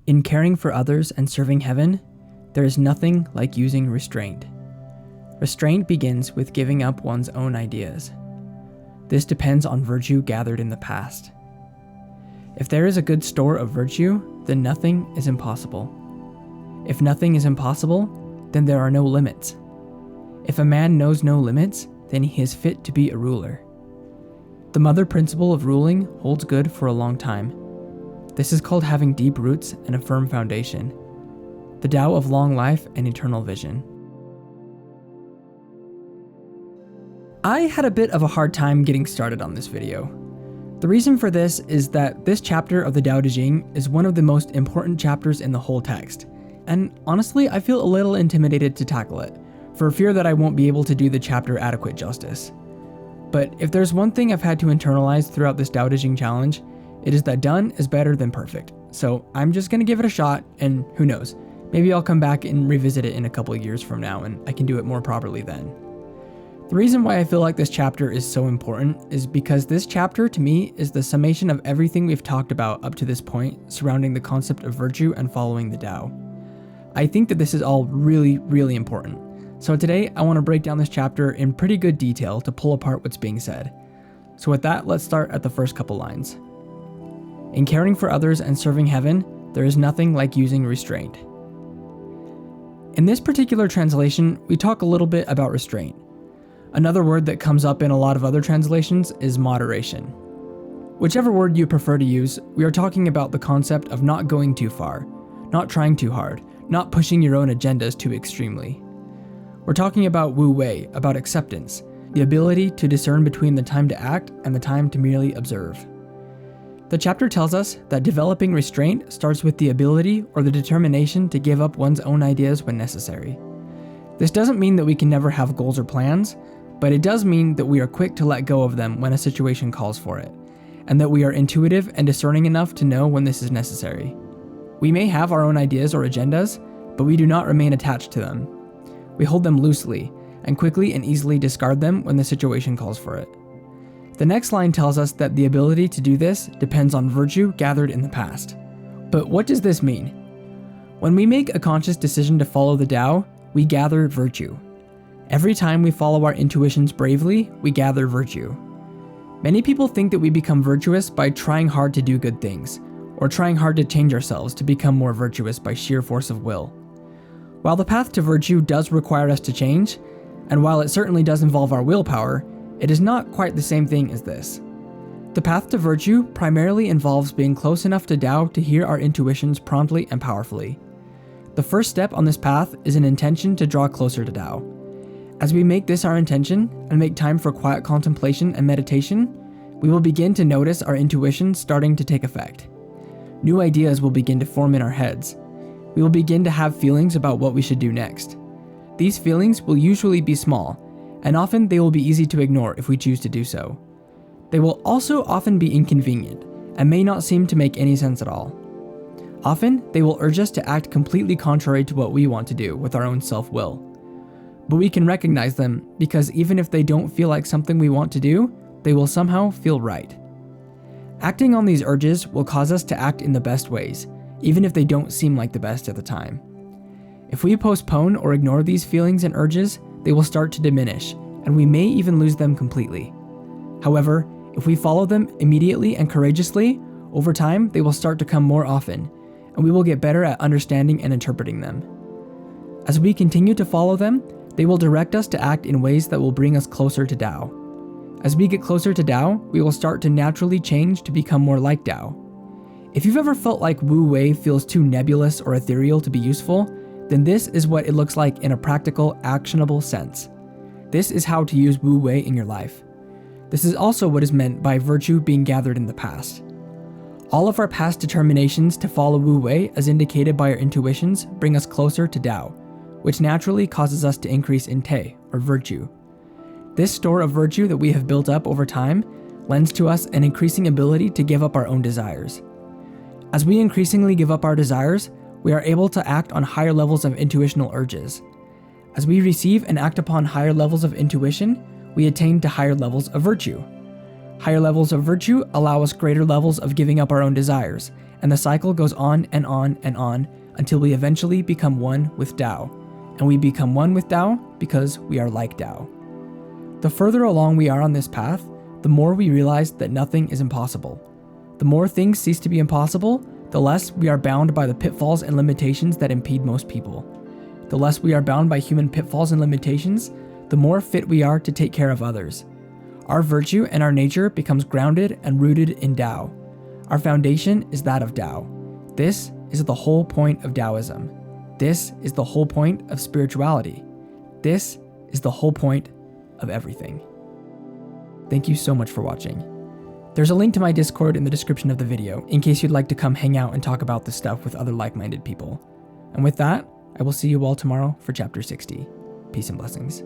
In caring for others and serving heaven, there is nothing like using restraint. Restraint begins with giving up one's own ideas. This depends on virtue gathered in the past. If there is a good store of virtue, then nothing is impossible. If nothing is impossible, then there are no limits. If a man knows no limits, then he is fit to be a ruler. The mother principle of ruling holds good for a long time. This is called having deep roots and a firm foundation. The Tao of long life and eternal vision. I had a bit of a hard time getting started on this video. The reason for this is that this chapter of the Tao Te Ching is one of the most important chapters in the whole text, and honestly I feel a little intimidated to tackle it, for fear that I won't be able to do the chapter adequate justice. But if there's one thing I've had to internalize throughout this Tao Te Ching challenge, it is that done is better than perfect. So I'm just gonna give it a shot, and who knows, maybe I'll come back and revisit it in a couple of years from now and I can do it more properly then. The reason why I feel like this chapter is so important is because this chapter to me is the summation of everything we've talked about up to this point surrounding the concept of virtue and following the Tao. I think that this is all really, really important. So today I want to break down this chapter in pretty good detail to pull apart what's being said. So with that, let's start at the first couple lines. In caring for others and serving heaven, there is nothing like using restraint. In this particular translation, we talk a little bit about restraint. Another word that comes up in a lot of other translations is moderation. Whichever word you prefer to use, we are talking about the concept of not going too far, not trying too hard, not pushing your own agendas too extremely. We're talking about wu wei, about acceptance, the ability to discern between the time to act and the time to merely observe. The chapter tells us that developing restraint starts with the ability or the determination to give up one's own ideas when necessary. This doesn't mean that we can never have goals or plans, but it does mean that we are quick to let go of them when a situation calls for it, and that we are intuitive and discerning enough to know when this is necessary. We may have our own ideas or agendas, but we do not remain attached to them. We hold them loosely, and quickly and easily discard them when the situation calls for it. The next line tells us that the ability to do this depends on virtue gathered in the past. But what does this mean? When we make a conscious decision to follow the Tao, we gather virtue. Every time we follow our intuitions bravely, we gather virtue. Many people think that we become virtuous by trying hard to do good things, or trying hard to change ourselves to become more virtuous by sheer force of will. While the path to virtue does require us to change, and while it certainly does involve our willpower, it is not quite the same thing as this. The path to virtue primarily involves being close enough to Tao to hear our intuitions promptly and powerfully. The first step on this path is an intention to draw closer to Tao. As we make this our intention and make time for quiet contemplation and meditation, we will begin to notice our intuition starting to take effect. New ideas will begin to form in our heads. We will begin to have feelings about what we should do next. These feelings will usually be small, and often they will be easy to ignore if we choose to do so. They will also often be inconvenient and may not seem to make any sense at all. Often, they will urge us to act completely contrary to what we want to do with our own self-will. But we can recognize them because even if they don't feel like something we want to do, they will somehow feel right. Acting on these urges will cause us to act in the best ways, even if they don't seem like the best at the time. If we postpone or ignore these feelings and urges, they will start to diminish, and we may even lose them completely. However, if we follow them immediately and courageously, over time they will start to come more often, and we will get better at understanding and interpreting them. As we continue to follow them, they will direct us to act in ways that will bring us closer to Tao. As we get closer to Tao, we will start to naturally change to become more like Tao. If you've ever felt like Wu Wei feels too nebulous or ethereal to be useful, then this is what it looks like in a practical, actionable sense. This is how to use Wu Wei in your life. This is also what is meant by virtue being gathered in the past. All of our past determinations to follow Wu Wei, as indicated by our intuitions, bring us closer to Tao, which naturally causes us to increase in Te, or virtue. This store of virtue that we have built up over time lends to us an increasing ability to give up our own desires. As we increasingly give up our desires, we are able to act on higher levels of intuitional urges. As we receive and act upon higher levels of intuition, we attain to higher levels of virtue. Higher levels of virtue allow us greater levels of giving up our own desires, And the cycle goes on and on and on until we eventually become one with Tao. And we become one with Tao because we are like Tao. The further along we are on this path, the more we realize that nothing is impossible. The more things cease to be impossible, the less we are bound by the pitfalls and limitations that impede most people. The less we are bound by human pitfalls and limitations, the more fit we are to take care of others. Our virtue and our nature becomes grounded and rooted in Tao. Our foundation is that of Tao. This is the whole point of Taoism. This is the whole point of spirituality. This is the whole point of everything. Thank you so much for watching. There's a link to my Discord in the description of the video in case you'd like to come hang out and talk about this stuff with other like-minded people. And with that, I will see you all tomorrow for chapter 60. Peace and blessings.